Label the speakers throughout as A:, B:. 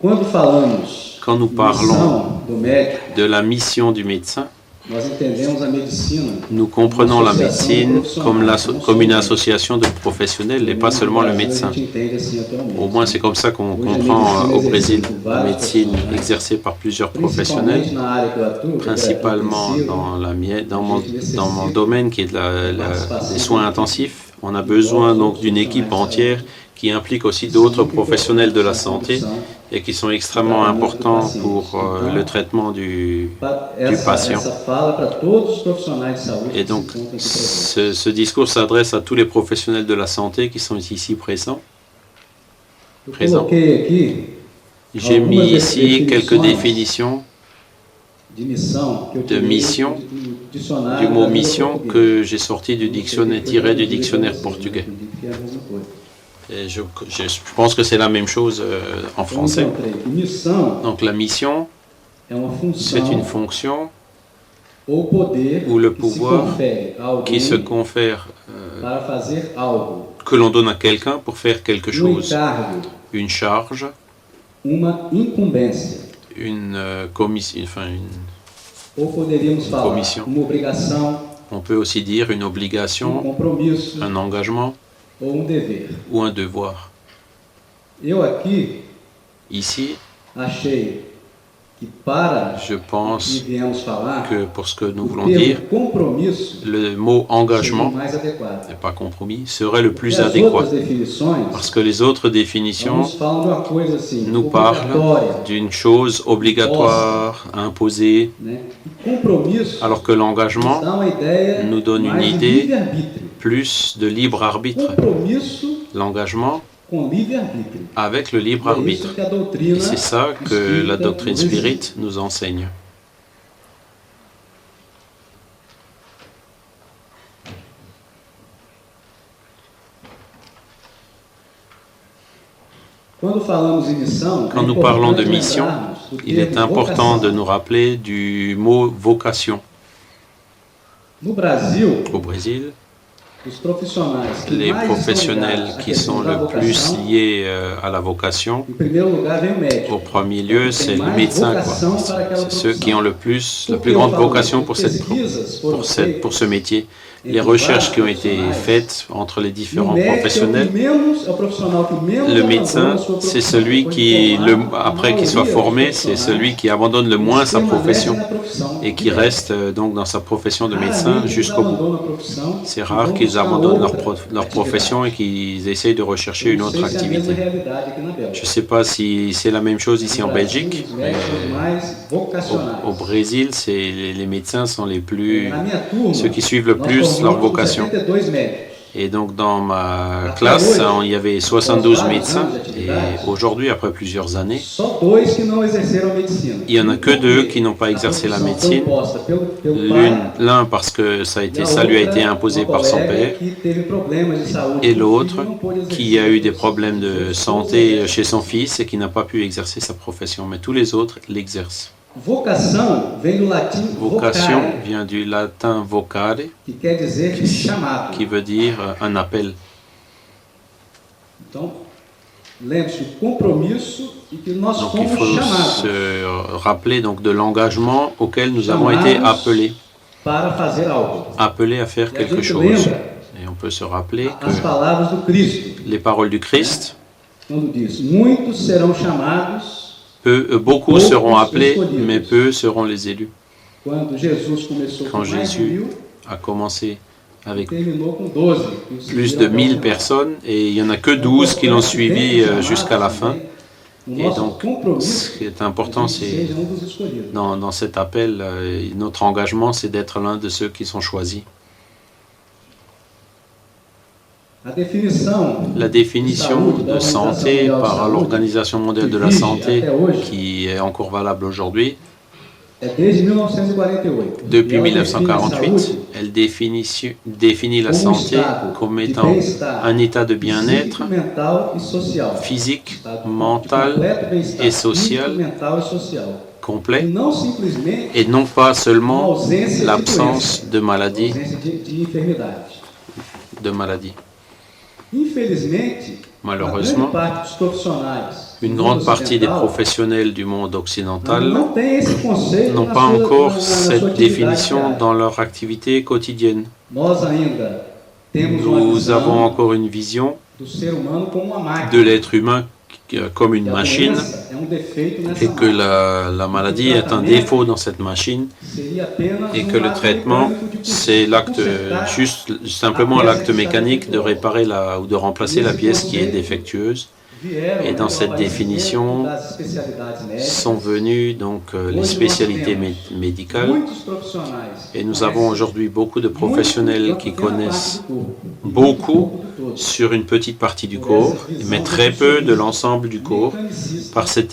A: Quando falamos
B: Quand nous parlons de la mission du médecin,
A: nós entendemos a medicina
B: nous comprenons la médecine comme une association de professionnels et pas seulement le médecin. Au moins, c'est comme ça qu'on comprend au Brésil la médecine exercée par plusieurs professionnels, principalement dans mon domaine qui est des soins intensifs. On a besoin donc d'une équipe entière qui implique aussi d'autres professionnels de la santé et qui sont extrêmement importants pour le traitement du patient. Et donc, ce discours s'adresse à tous les professionnels de la santé qui sont ici présents. J'ai mis ici quelques définitions de mission, du mot mission que j'ai sorti du dictionnaire, tiré du dictionnaire portugais. Et je pense que c'est la même chose en français. Donc la mission, c'est une fonction ou le pouvoir qui se confère, que l'on donne à quelqu'un pour faire quelque chose. Une charge, une commission, on peut aussi dire une obligation, un engagement ou un devoir. Ici, je pense que pour ce que nous voulons dire, le mot engagement, et pas compromis, serait le plus adéquat. Parce que les autres définitions nous parlent d'une chose obligatoire, imposée, alors que l'engagement nous donne une idée plus de libre arbitre. L'engagement avec le libre arbitre. Et c'est ça que la doctrine spirit nous enseigne. Quand nous parlons de mission, il est important de nous rappeler du mot vocation. Au Brésil, les professionnels qui sont le plus liés à la vocation, au premier lieu, c'est les médecins. C'est ceux qui ont la plus grande vocation pour ce métier. Les recherches qui ont été faites entre les différents professionnels, le médecin, c'est celui qui, après qu'il soit formé, c'est celui qui abandonne le moins sa profession et qui reste donc dans sa profession de médecin jusqu'au bout. C'est rare qu'ils abandonnent leur profession et qu'ils essayent de rechercher une autre activité. Je ne sais pas si c'est la même chose ici en Belgique, mais au Brésil, les médecins sont ceux qui suivent le plus leur vocation. Et donc dans ma classe, il y avait 72 médecins et aujourd'hui, après plusieurs années, il n'y en a que 2 qui n'ont pas exercé la médecine. L'un parce que ça lui a été imposé par son père et l'autre qui a eu des problèmes de santé chez son fils et qui n'a pas pu exercer sa profession. Mais tous les autres l'exercent. Vocation vient du latin vocare, qui veut dire un appel. Donc il faut se rappeler donc de l'engagement auquel nous avons été appelés à faire quelque chose. Et on peut se rappeler que les paroles du Christ, beaucoup seront appelés, mais peu seront les élus. Quand Jésus a commencé avec plus de 1000 personnes, et il n'y en a que 12 qui l'ont suivi jusqu'à la fin. Et donc, ce qui est important, c'est dans cet appel, notre engagement, c'est d'être l'un de ceux qui sont choisis. La définition de santé par l'Organisation mondiale de la santé, qui est encore valable aujourd'hui, depuis 1948, elle définit la santé comme étant un état de bien-être physique, mental et social complet, et non pas seulement l'absence de maladie. Malheureusement, Une grande partie des professionnels du monde occidental n'ont pas encore cette définition dans leur activité quotidienne. Nous avons encore une vision de l'être humain comme une machine et que la maladie est un défaut dans cette machine et que le traitement, c'est l'acte, simplement l'acte mécanique de réparer ou de remplacer la pièce qui est défectueuse. Et dans cette définition sont venues donc les spécialités médicales. Et nous avons aujourd'hui beaucoup de professionnels qui connaissent beaucoup sur une petite partie du corps, mais très peu de l'ensemble du corps,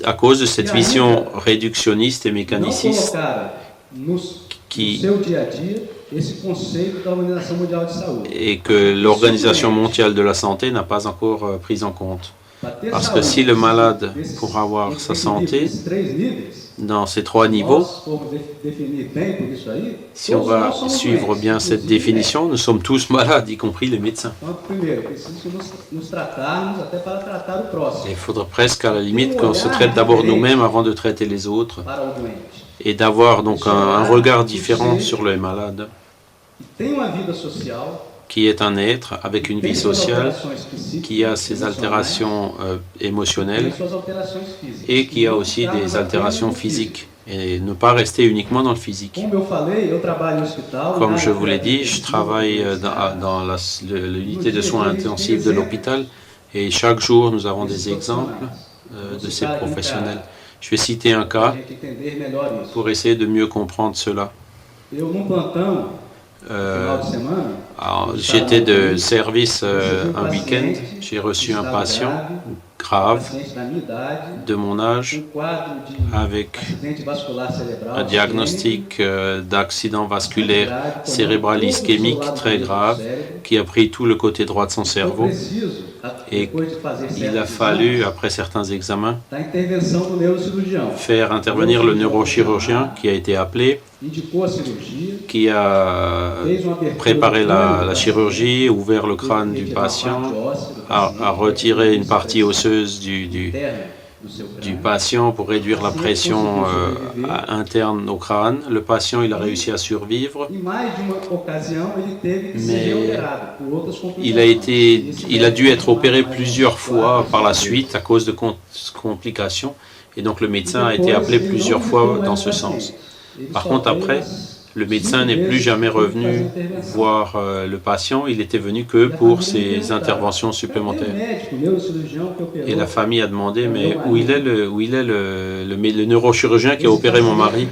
B: à cause de cette vision réductionniste et mécaniciste et que l'Organisation mondiale de la santé n'a pas encore prise en compte. Parce que si le malade, pour avoir sa santé, dans ces 3 niveaux, si on va suivre bien cette définition, nous sommes tous malades, y compris les médecins. Il faudrait presque à la limite qu'on se traite d'abord nous-mêmes avant de traiter les autres et d'avoir donc un regard différent sur les malades, qui est un être avec une vie sociale, qui a ses altérations émotionnelles et qui a aussi des altérations physiques. Et ne pas rester uniquement dans le physique. Comme je vous l'ai dit, je travaille dans l'unité de soins intensifs de l'hôpital et chaque jour nous avons des exemples de ces professionnels. Je vais citer un cas pour essayer de mieux comprendre cela. J'étais de service un week-end, j'ai reçu un patient grave de mon âge avec un diagnostic d'accident vasculaire cérébral ischémique très grave qui a pris tout le côté droit de son cerveau et il a fallu, après certains examens, faire intervenir le neurochirurgien qui a été appelé, qui a préparé la chirurgie, ouvert le crâne du patient, a retiré une partie osseuse du patient pour réduire la pression interne au crâne. Le patient, il a réussi à survivre, mais il a dû être opéré plusieurs fois par la suite à cause de complications, et donc le médecin a été appelé plusieurs fois dans ce sens. Par contre, après, le médecin n'est plus jamais revenu voir le patient, il était venu que pour ses interventions supplémentaires. Et la famille a demandé, mais où il est le neurochirurgien qui a opéré mon mari?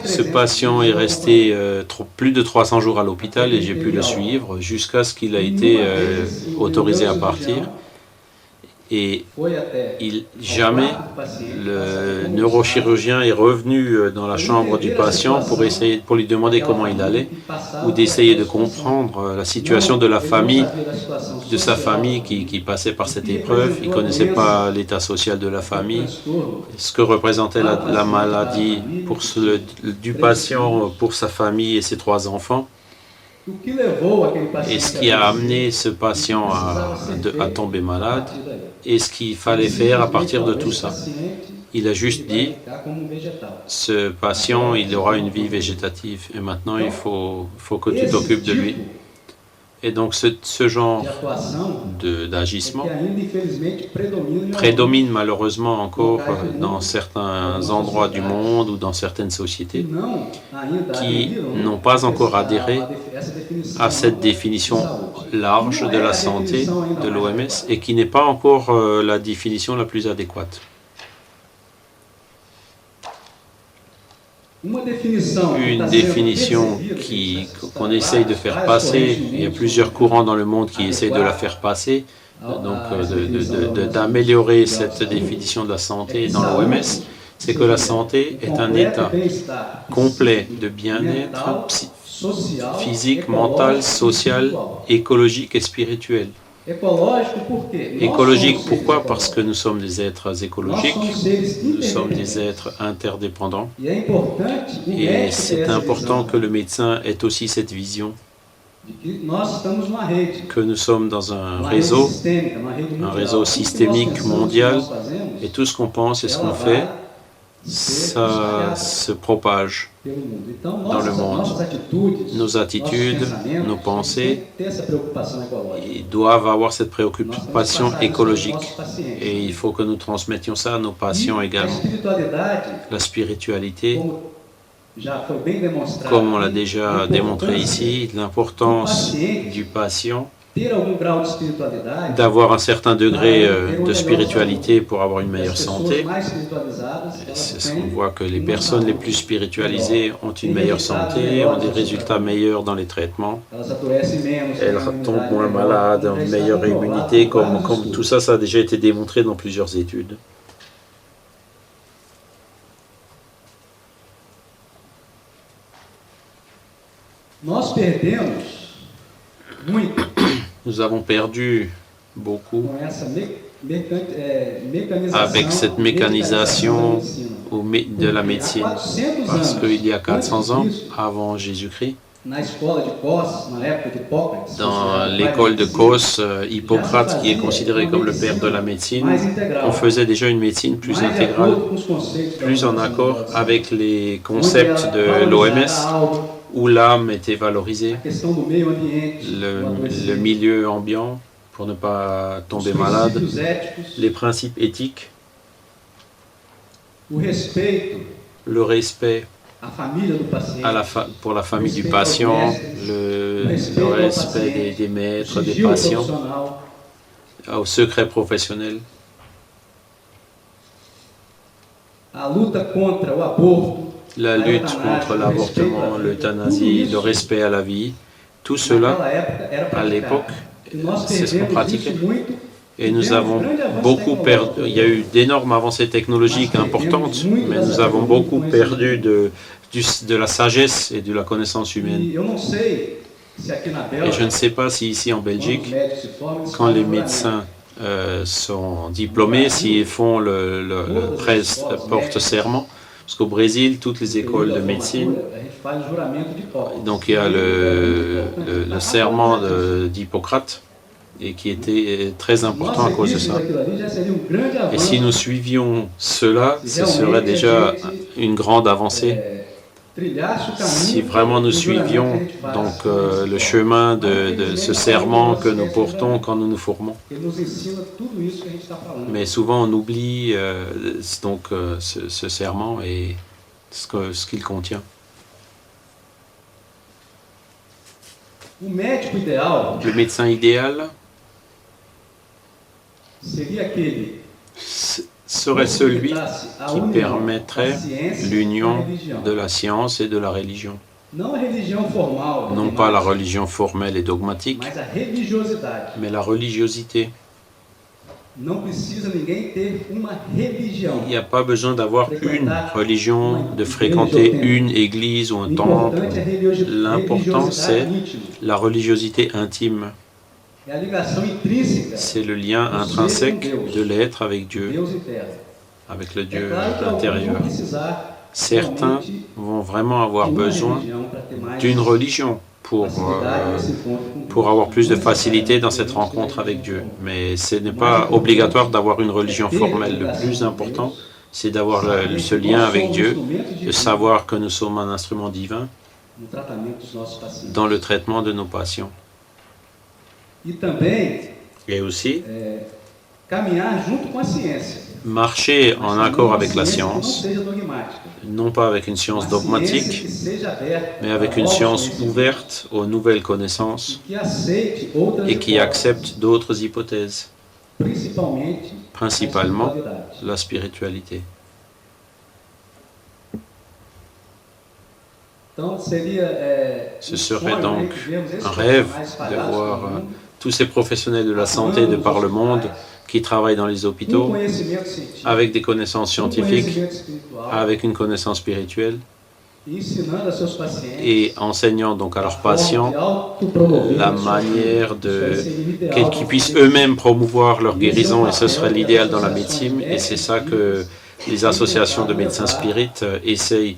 B: Ce patient est resté plus de 300 jours à l'hôpital et j'ai pu le suivre jusqu'à ce qu'il a été autorisé à partir. Et jamais le neurochirurgien est revenu dans la chambre du patient pour lui demander comment il allait ou d'essayer de comprendre la situation de la famille, de sa famille qui passait par cette épreuve. Il ne connaissait pas l'état social de la famille, ce que représentait la maladie du patient pour sa famille et ses 3 enfants. Et ce qui a amené ce patient à tomber malade et ce qu'il fallait faire à partir de tout ça. Il a juste dit, ce patient, il aura une vie végétative et maintenant il faut que tu t'occupes de lui. Et donc ce genre d'agissement prédomine malheureusement encore dans certains endroits du monde ou dans certaines sociétés qui n'ont pas encore adhéré à cette définition large de la santé de l'OMS et qui n'est pas encore la définition la plus adéquate. Une définition qu'on essaye de faire passer, il y a plusieurs courants dans le monde qui essayent de la faire passer, donc d'améliorer cette définition de la santé dans l'OMS, c'est que la santé est un état complet de bien-être physique, mental, social, écologique et spirituel. Écologique, pourquoi? Parce que nous sommes des êtres écologiques, nous sommes des êtres interdépendants et c'est important que le médecin ait aussi cette vision que nous sommes dans un réseau systémique mondial, et tout ce qu'on pense et ce qu'on fait, ça se propage dans le monde. Nos attitudes, nos pensées, ils doivent avoir cette préoccupation écologique. Et il faut que nous transmettions ça à nos patients également. La spiritualité, comme on l'a déjà démontré ici, l'importance du patient, d'avoir un certain degré de spiritualité pour avoir une meilleure santé. C'est ce qu'on voit, que les personnes les plus spiritualisées ont une meilleure santé, ont des résultats meilleurs dans les traitements. Elles tombent moins malades, ont une meilleure immunité, comme tout ça, ça a déjà été démontré dans plusieurs études. Nous avons perdu beaucoup avec cette mécanisation de la médecine, parce qu'il y a 400 ans, avant Jésus-Christ, dans l'école de Kos, Hippocrate, qui est considéré comme le père de la médecine, on faisait déjà une médecine plus intégrale, plus en accord avec les concepts de l'OMS, où l'âme était valorisée, le milieu ambiant pour ne pas tomber malade, les principes éthiques, le respect pour la famille du patient, le respect des maîtres, des patients, au secret professionnel, la lutte contre l'avortement, l'euthanasie, le respect à la vie, tout cela, à l'époque, c'est ce qu'on pratiquait. Et nous avons beaucoup perdu. Il y a eu d'énormes avancées technologiques importantes, mais nous avons beaucoup perdu de la sagesse et de la connaissance humaine. Et je ne sais pas si ici en Belgique, quand les médecins sont diplômés, s'ils font portent serment, parce qu'au Brésil, toutes les écoles de médecine, donc il y a le serment d'Hippocrate, et qui était très important à cause de ça. Et si nous suivions cela, ce serait déjà une grande avancée. Si vraiment nous suivions donc le chemin de ce serment que nous portons quand nous nous formons. Mais souvent on oublie donc ce serment et ce qu'il contient. Le médecin idéal serait celui qui permettrait l'union de la science et de la religion. Non pas la religion formelle et dogmatique, mais la religiosité. Il n'y a pas besoin d'avoir une religion, de fréquenter une église ou un temple. L'important, c'est la religiosité intime. C'est le lien intrinsèque de l'être avec Dieu, avec le Dieu intérieur. Certains vont vraiment avoir besoin d'une religion pour avoir plus de facilité dans cette rencontre avec Dieu. Mais ce n'est pas obligatoire d'avoir une religion formelle. Le plus important, c'est d'avoir ce lien avec Dieu, de savoir que nous sommes un instrument divin dans le traitement de nos patients. Et aussi, marcher en accord avec la science, non pas avec une science dogmatique, mais avec une science ouverte aux nouvelles connaissances et qui accepte d'autres hypothèses, principalement la spiritualité. Ce serait donc un rêve de voir tous ces professionnels de la santé de par le monde qui travaillent dans les hôpitaux avec des connaissances scientifiques, avec une connaissance spirituelle et enseignant donc à leurs patients la manière qu'ils puissent eux-mêmes promouvoir leur guérison, et ce serait l'idéal dans la médecine, et c'est ça que les associations de médecins spirites essayent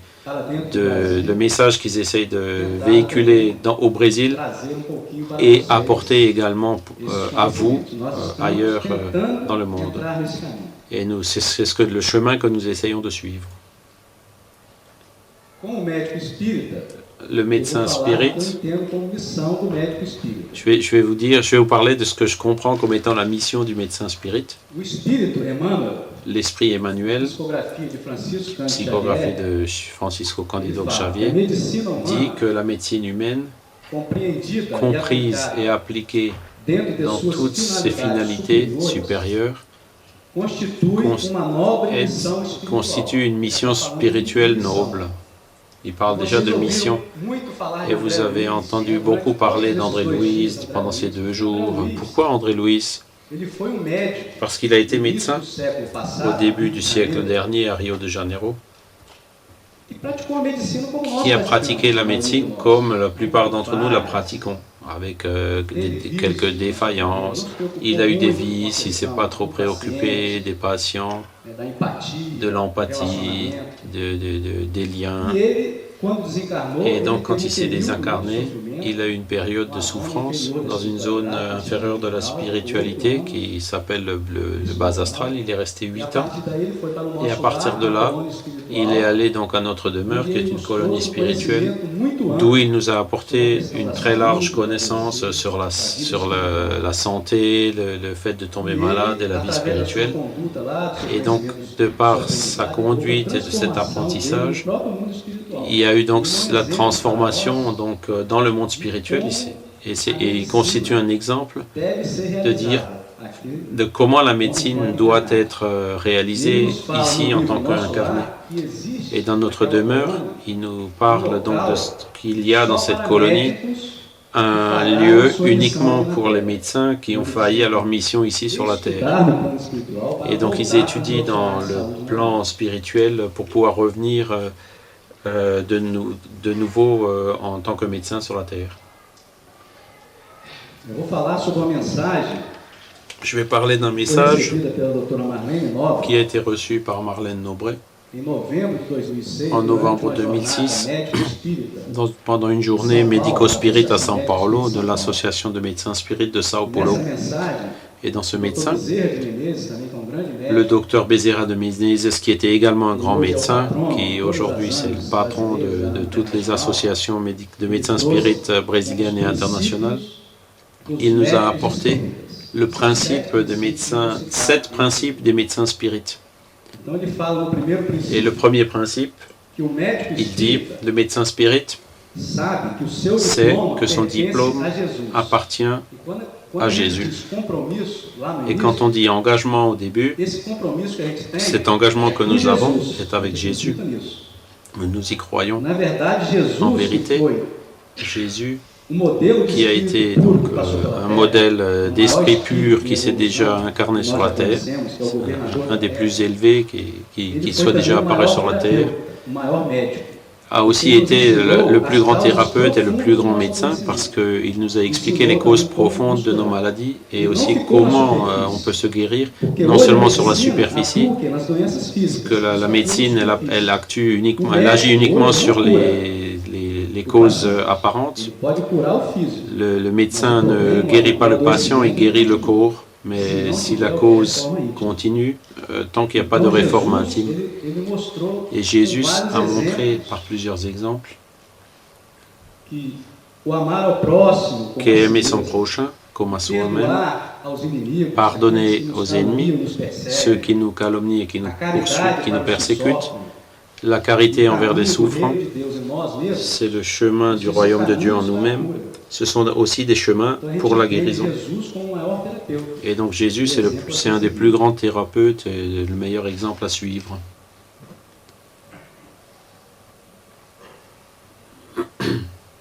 B: le message qu'ils essayent de véhiculer au Brésil et apporter également à vous ailleurs dans le monde. Et nous, c'est le chemin que nous essayons de suivre. Le médecin spirit, je vais vous parler de ce que je comprends comme étant la mission du médecin spirit. L'esprit Emmanuel, psychographie de Francisco Cândido Xavier, dit que la médecine humaine, comprise et appliquée dans toutes ses finalités supérieures, constitue une mission spirituelle noble. Il parle déjà de mission. Et vous avez entendu beaucoup parler d'André Louis pendant ces 2 jours. Pourquoi André Louis? Parce qu'il a été médecin au début du siècle dernier à Rio de Janeiro, qui a pratiqué la médecine comme la plupart d'entre nous la pratiquons, avec quelques défaillances. Il a eu des vices, il ne s'est pas trop préoccupé des patients, de l'empathie, des liens. Et donc, quand il s'est désincarné, il a eu une période de souffrance dans une zone inférieure de la spiritualité qui s'appelle le bas astral. Il est resté 8 ans. Et à partir de là, il est allé donc à notre demeure, qui est une colonie spirituelle, d'où il nous a apporté une très large connaissance sur la santé, le fait de tomber malade et la vie spirituelle. Et donc, de par sa conduite et de cet apprentissage, il y a eu donc la transformation donc, dans le monde spirituel et il constitue un exemple de dire de comment la médecine doit être réalisée ici en tant qu'incarné. Et dans notre demeure, il nous parle donc de ce qu'il y a dans cette colonie, un lieu uniquement pour les médecins qui ont failli à leur mission ici sur la Terre. Et donc ils étudient dans le plan spirituel pour pouvoir revenir de nouveau en tant que médecin sur la Terre. Je vais parler d'un message qui a été reçu par Marlène Nobré en novembre 2006 pendant une journée médico-spirit à São Paulo de l'association de médecins spirites de São Paulo. Et dans ce médecin, le docteur Bezerra de Menezes, qui était également un grand médecin, qui aujourd'hui c'est le patron de toutes les associations de médecins spirites brésiliennes et internationales, il nous a apporté le principe des médecins, 7 principes des médecins spirites. Et le premier principe, il dit, le médecin spirit sait que son diplôme appartient à Jésus. Et quand on dit engagement au début, cet engagement que nous avons est avec Jésus. Nous y croyons. En vérité, Jésus, qui a été donc, un modèle d'esprit pur qui s'est déjà incarné sur la terre, un des plus élevés qui soit déjà apparu sur la terre, a aussi été le plus grand thérapeute et le plus grand médecin parce qu'il nous a expliqué les causes profondes de nos maladies et aussi comment on peut se guérir, non seulement sur la superficie, que la médecine elle agit uniquement sur les causes apparentes. Le médecin ne guérit pas le patient, il guérit le corps. Mais si la cause continue, tant qu'il n'y a pas de réforme intime, et Jésus a montré par plusieurs exemples qu'aimer son prochain comme à soi-même, pardonner aux ennemis, ceux qui nous calomnient et qui nous poursuivent, qui nous persécutent, la carité envers les souffrants, c'est le chemin du royaume de Dieu en nous-mêmes. Ce sont aussi des chemins pour la guérison. Et donc Jésus, c'est un des plus grands thérapeutes et le meilleur exemple à suivre.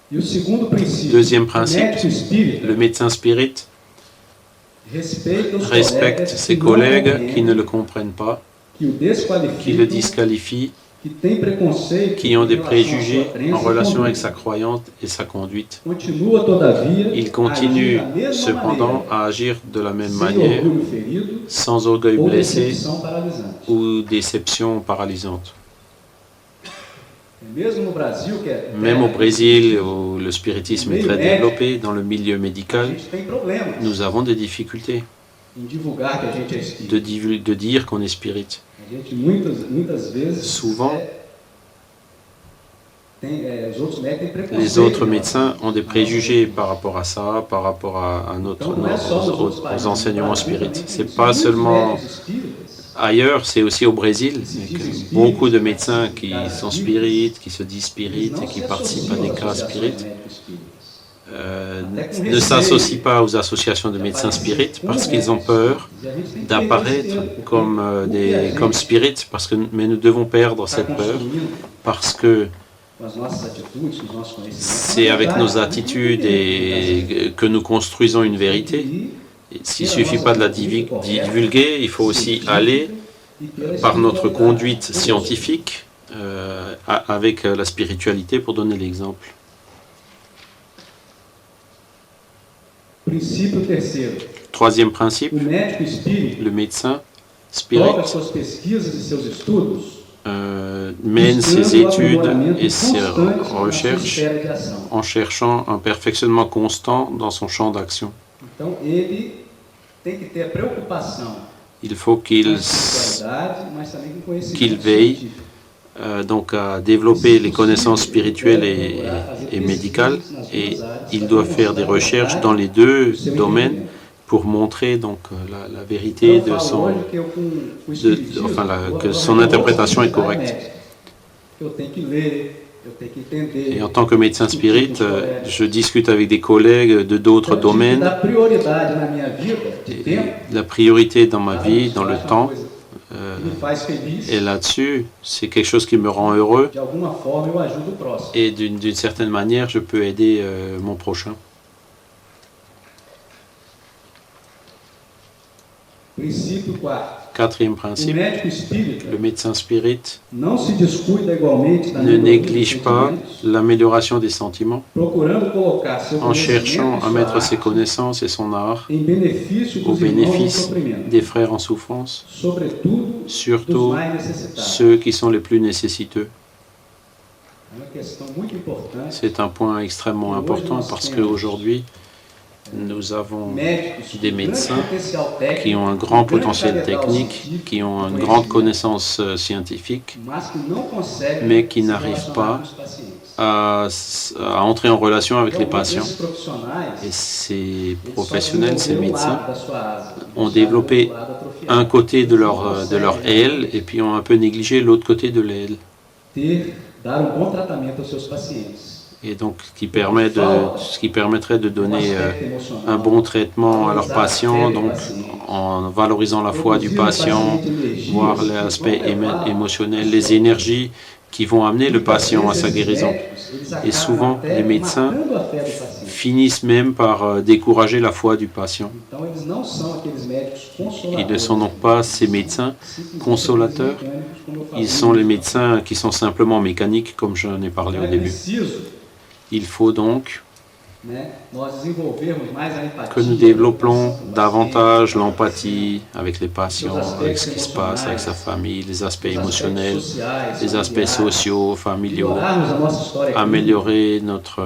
B: Deuxième principe, le médecin spirit respecte ses collègues qui ne le comprennent pas, qui le disqualifient qui ont des préjugés en relation avec sa croyance et sa conduite. Il continue cependant à agir de la même manière, sans orgueil blessé ou déception paralysante. Même au Brésil, où le spiritisme est très développé, dans le milieu médical, nous avons des difficultés de dire qu'on est spirit. Souvent, les autres médecins ont des préjugés par rapport à ça, par rapport à aux enseignements spirites. Ce n'est pas seulement ailleurs, c'est aussi au Brésil. Beaucoup de médecins qui sont spirites, qui se disent spirites et qui participent à des cas spirites ne s'associent pas aux associations de médecins spirites parce qu'ils ont peur d'apparaître comme spirites, mais nous devons perdre cette peur parce que c'est avec nos attitudes que nous construisons une vérité. S'il ne suffit pas de la divulguer, il faut aussi aller par notre conduite scientifique avec la spiritualité pour donner l'exemple. Troisième principe, le médecin spirit mène ses études et ses recherches en cherchant un perfectionnement constant dans son champ d'action. Il faut qu'il veille donc à développer les connaissances spirituelles et médicales, et il doit faire des recherches dans les deux domaines pour montrer donc la vérité que son interprétation est correcte. Et en tant que médecin spirit, je discute avec des collègues de d'autres domaines. Et la priorité dans ma vie, dans le temps, et là-dessus, c'est quelque chose qui me rend heureux. Et d'une certaine manière, je peux aider mon prochain. Quatrième principe, le médecin spirit ne néglige pas l'amélioration des sentiments en cherchant à mettre ses connaissances et son art au bénéfice des frères en souffrance, surtout ceux qui sont les plus nécessiteux. C'est un point extrêmement important parce qu'aujourd'hui, nous avons des médecins qui ont un grand potentiel technique, qui ont une grande connaissance scientifique, mais qui n'arrivent pas à entrer en relation avec les patients. Et ces professionnels, ces médecins, ont développé un côté de leur aile et puis ont un peu négligé l'autre côté de l'aile. Et donc ce qui permettrait de donner un bon traitement à leurs patients, donc en valorisant la foi du patient, voir l'aspect émotionnel, les énergies qui vont amener le patient à sa guérison. Et souvent, les médecins finissent même par décourager la foi du patient. Ils ne sont donc pas ces médecins consolateurs, ils sont les médecins qui sont simplement mécaniques, comme j'en ai parlé au début. Il faut donc que nous développions davantage l'empathie avec les patients, avec ce qui se passe, avec sa famille, les aspects émotionnels, les aspects sociaux, familiaux, améliorer notre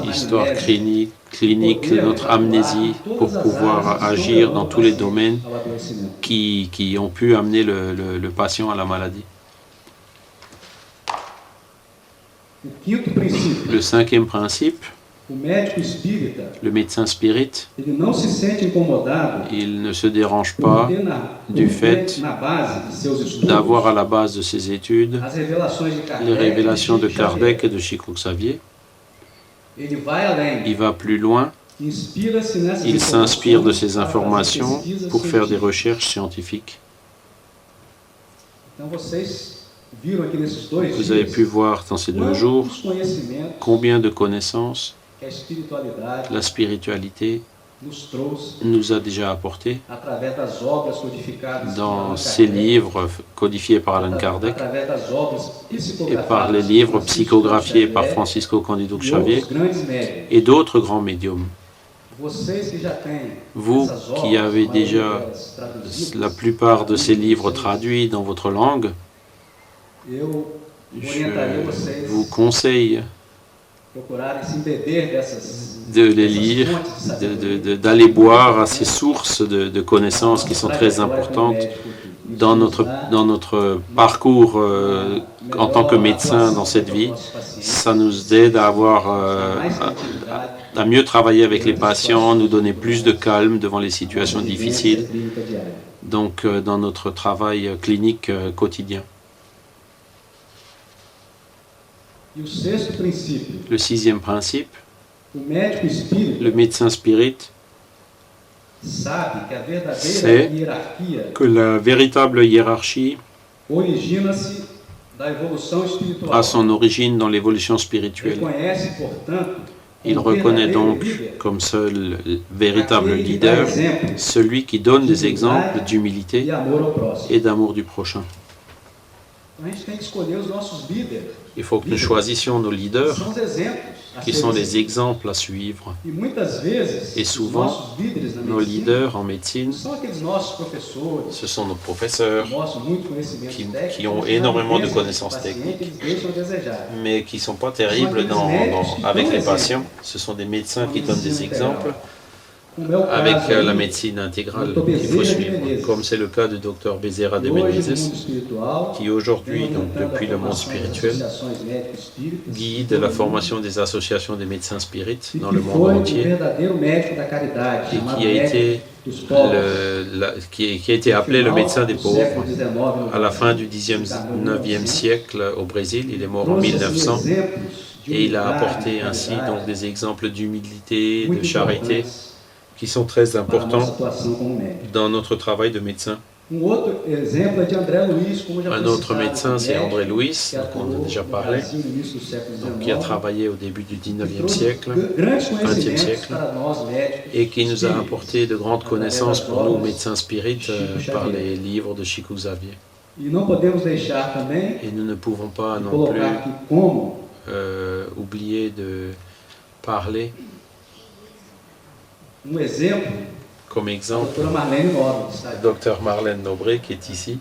B: histoire clinique, notre amnésie pour pouvoir agir dans tous les domaines qui ont pu amener le patient à la maladie. Le cinquième principe, le médecin spirit, il ne se dérange pas du fait d'avoir à la base de ses études les révélations de Kardec et de Chico Xavier. Il va plus loin, il s'inspire de ces informations pour faire des recherches scientifiques. Vous avez pu voir dans ces 2 jours combien de connaissances la spiritualité nous a déjà apporté dans ses livres codifiés par Allan Kardec et par les livres psychographiés par Francisco Cândido Xavier et d'autres grands médiums. Vous qui avez déjà la plupart de ces livres traduits dans votre langue, je vous conseille de les lire, d'aller boire à ces sources de connaissances qui sont très importantes dans notre parcours en tant que médecin dans cette vie. Ça nous aide à à mieux travailler avec les patients, nous donner plus de calme devant les situations difficiles, donc dans notre travail clinique quotidien. Le sixième principe, le médecin spirit sait que la véritable hiérarchie a son origine dans l'évolution spirituelle. Il reconnaît donc comme seul véritable leader celui qui donne des exemples d'humilité et d'amour du prochain. Il faut que nous choisissions nos leaders qui sont les exemples à suivre. Et souvent, nos leaders en médecine, ce sont nos professeurs qui ont énormément de connaissances techniques, mais qui ne sont pas terribles avec les patients. Ce sont des médecins qui donnent des exemples avec la médecine intégrale qu'il faut suivre, comme c'est le cas du docteur Bezerra de Menezes, qui aujourd'hui, donc depuis le monde spirituel, guide la formation des associations des médecins spirites dans le monde entier et qui a été appelé le médecin des pauvres à la fin du 19e siècle au Brésil. Il est mort en 1900 et il a apporté ainsi donc des exemples d'humilité, de charité, qui sont très importants dans notre travail de médecin. Un autre médecin, c'est André Luiz, dont on a déjà parlé, qui a travaillé au début du 19e siècle, 20e siècle, et qui nous a apporté de grandes connaissances pour nous, médecins spirites, par les livres de Chico Xavier. Et nous ne pouvons pas non plus oublier de parler comme exemple, Dr Marlène Nobré, qui est ici,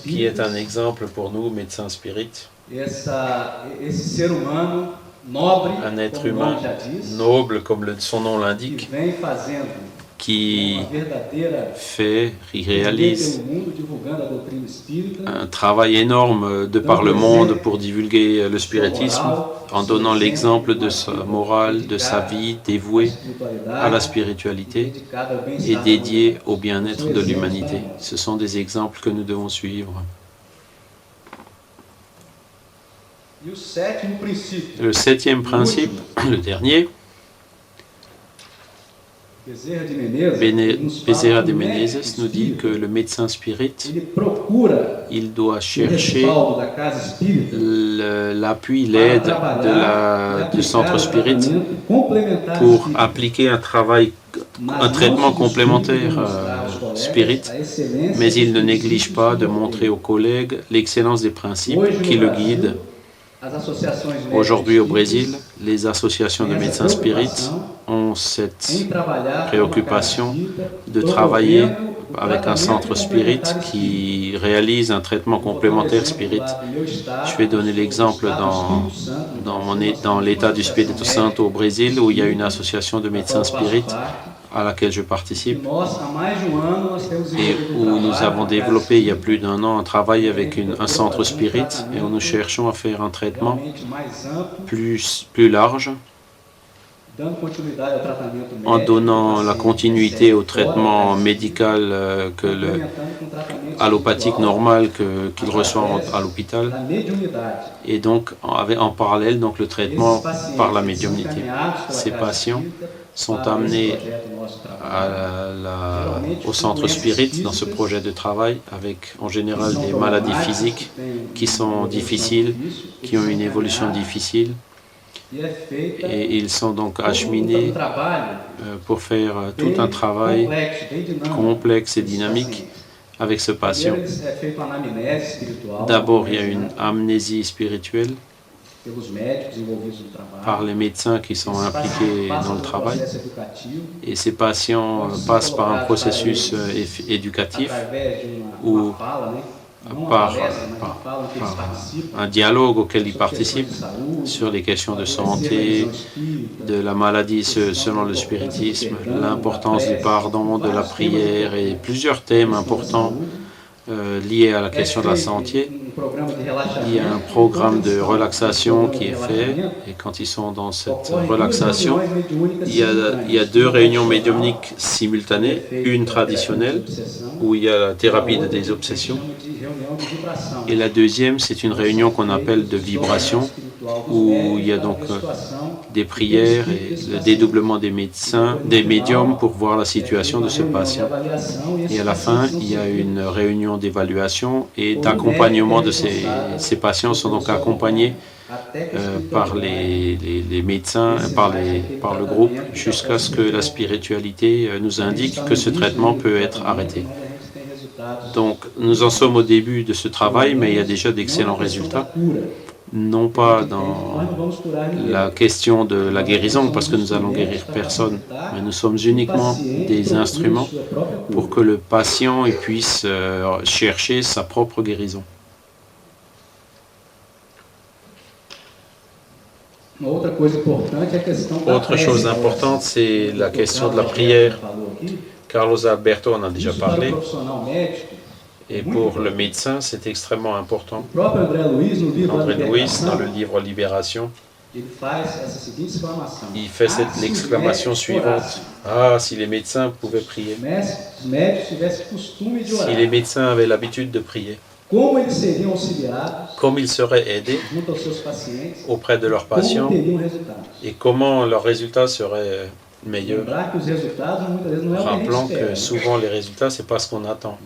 B: qui est un exemple pour nous, médecins spirites, un être humain noble, comme son nom l'indique, qui réalise un travail énorme de par le monde pour divulguer le spiritisme, en donnant l'exemple de sa morale, de sa vie dévouée à la spiritualité et dédiée au bien-être de l'humanité. Ce sont des exemples que nous devons suivre. Le septième principe, le dernier, Bezerra de Menezes nous dit que le médecin spirit, il doit chercher l'appui, l'aide du centre spirit pour appliquer un traitement complémentaire spirit, mais il ne néglige pas de montrer aux collègues l'excellence des principes qui le guident. Aujourd'hui au Brésil, les associations de médecins spirites ont cette préoccupation de travailler avec un centre spirit qui réalise un traitement complémentaire spirit. Je vais donner l'exemple dans l'état du Espírito Santo au Brésil, où il y a une association de médecins spirites à laquelle je participe et où nous avons développé il y a plus d'1 an un travail avec un centre spirit et où nous cherchons à faire un traitement plus large en donnant la continuité au traitement médical allopathique normal qu'il reçoit à l'hôpital et donc en parallèle donc le traitement par la médiumnité. Ces patients sont amenés au centre spirit dans ce projet de travail avec en général des maladies physiques qui sont difficiles, qui ont une évolution difficile Et ils sont donc acheminés pour faire tout un travail complexe et dynamique avec ce patient. D'abord, il y a une amnésie spirituelle par les médecins qui sont impliqués dans le travail. Et ces patients passent par un processus éducatif ou par un dialogue auquel ils participent sur les questions de santé, de la maladie selon le spiritisme, l'importance du pardon, de la prière et plusieurs thèmes importants liés à la question de la santé. Il y a un programme de relaxation qui est fait et quand ils sont dans cette relaxation, il y a 2 réunions médiumniques simultanées, une traditionnelle où il y a la thérapie de désobsession et la deuxième c'est une réunion qu'on appelle de vibration où il y a donc des prières et le dédoublement des médiums pour voir la situation de ce patient. Et à la fin, il y a une réunion d'évaluation et d'accompagnement de ces patients sont donc accompagnés par les médecins, par le groupe, jusqu'à ce que la spiritualité nous indique que ce traitement peut être arrêté. Donc, nous en sommes au début de ce travail, mais il y a déjà d'excellents résultats. Non pas dans la question de la guérison, parce que nous allons guérir personne, mais nous sommes uniquement des instruments pour que le patient puisse chercher sa propre guérison. Autre chose importante, c'est la question de la prière. Carlos Alberto en a déjà parlé. Et pour le médecin, c'est extrêmement important. André Luiz, dans le livre Libération, il fait cette exclamation suivante. Ah, si les médecins pouvaient prier. Si les médecins avaient l'habitude de prier. Comme ils seraient aidés auprès de leurs patients et comment leurs résultats seraient meilleurs. Rappelons que souvent les résultats, ce n'est pas ce qu'on attend.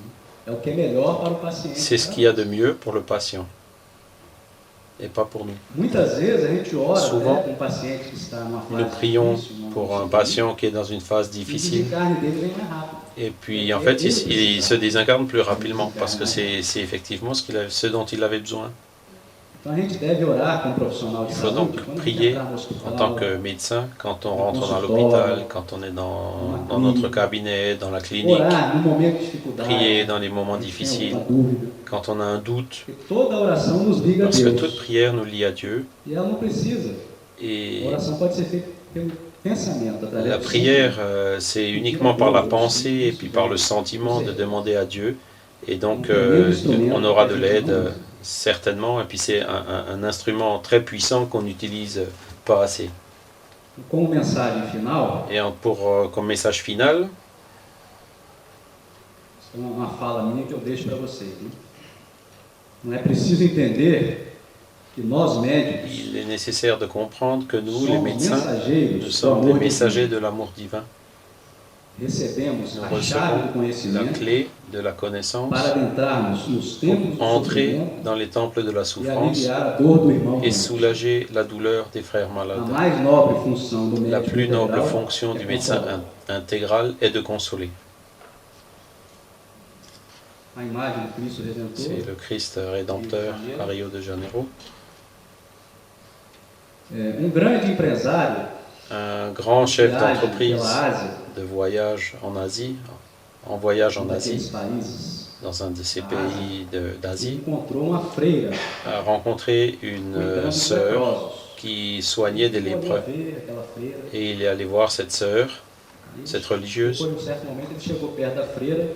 B: C'est ce qu'il y a de mieux pour le patient et pas pour nous. Souvent, nous prions pour un patient qui est dans une phase difficile et puis en fait il se désincarne plus rapidement parce que c'est effectivement ce dont il avait besoin. Il faut donc prier en tant que médecin quand on rentre dans l'hôpital, quand on est dans notre cabinet, dans la clinique. Prier dans les moments difficiles, quand on a un doute, parce que toute prière nous lie à Dieu. Et la prière, c'est uniquement par la pensée et puis par le sentiment de demander à Dieu. Et donc, on aura de l'aide. Certainement, et puis c'est un instrument très puissant qu'on n'utilise pas assez. Et comme message final, il est nécessaire de comprendre que nous, les médecins, nous sommes des messagers de l'amour divin. Nous recevons la clé de la connaissance pour entrer dans les temples de la souffrance et soulager la douleur des frères malades. La plus noble fonction du médecin intégral est de consoler. C'est le Christ rédempteur à Rio de Janeiro. Un grand chef d'entreprise de voyage en Asie, dans un de ces pays d'Asie, a rencontré une sœur qui soignait des lépreux. Et il est allé voir cette sœur, cette religieuse.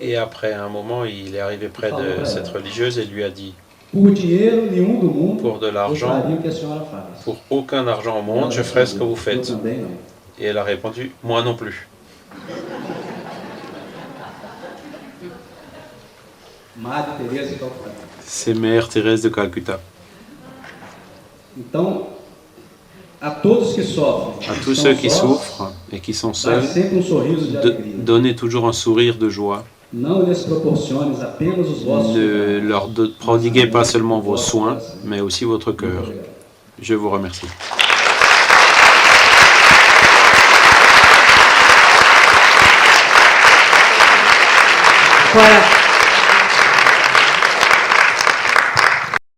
B: Et après un moment, il est arrivé près de cette religieuse et lui a dit: pour de l'argent, pour aucun argent au monde, je ferai ce que vous faites. Et elle a répondu: moi non plus. C'est Mère Thérèse de Calcutta. À tous ceux qui souffrent et qui sont seuls, donnez toujours un sourire de joie. Ne leur prodiguez pas seulement vos soins, mais aussi votre cœur. Je vous remercie.
C: para